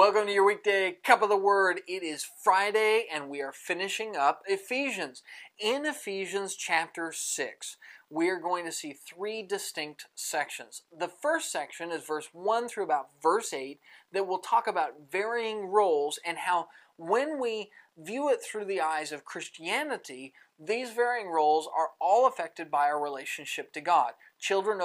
Welcome to your weekday cup of the word. It is Friday and we are finishing up Ephesians. In Ephesians chapter 6, we are going to see three distinct sections. The first section is verse 1 through about verse 8 that will talk about varying roles and how when we view it through the eyes of Christianity, these varying roles are all affected by our relationship to God. Children,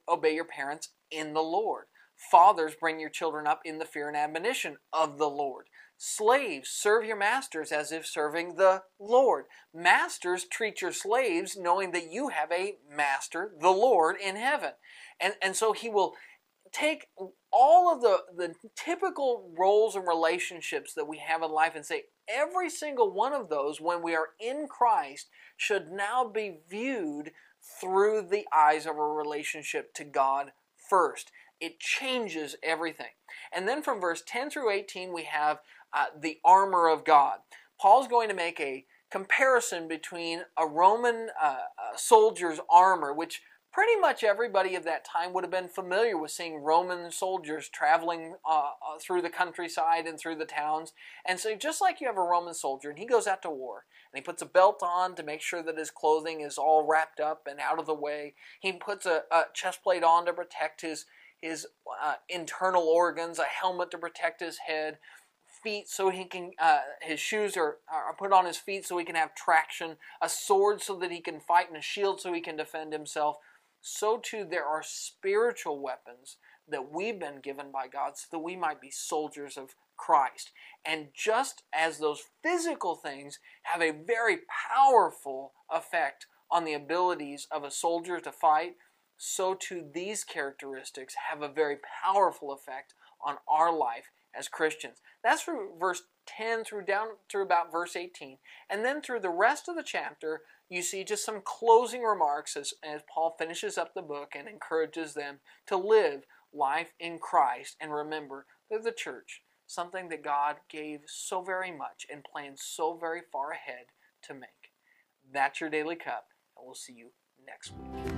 obey your parents in the Lord. Fathers, bring your children up in the fear and admonition of the Lord. Slaves, serve your masters as if serving the Lord. Masters, treat your slaves knowing that you have a master, the Lord, in heaven. And so he will take all of the typical roles and relationships that we have in life and say every single one of those, when we are in Christ, should now be viewed through the eyes of our relationship to God first. It changes everything. And then from verse 10 through 18, we have the armor of God. Paul's going to make a comparison between a Roman soldier's armor, which pretty much everybody of that time would have been familiar with seeing Roman soldiers traveling through the countryside and through the towns. And so just like you have a Roman soldier, and he goes out to war, and he puts a belt on to make sure that his clothing is all wrapped up and out of the way. He puts a chest plate on to protect his internal organs, a helmet to protect his head, feet so he can, his shoes are put on his feet so he can have traction, a sword so that he can fight, and a shield so he can defend himself. So too there are spiritual weapons that we've been given by God so that we might be soldiers of Christ. And just as those physical things have a very powerful effect on the abilities of a soldier to fight, so too these characteristics have a very powerful effect on our life as Christians. That's from verse 10 down through about verse 18. And then through the rest of the chapter, you see just some closing remarks as Paul finishes up the book and encourages them to live life in Christ. And remember, they're the church, something that God gave so very much and planned so very far ahead to make. That's your Daily Cup, and we'll see you next week.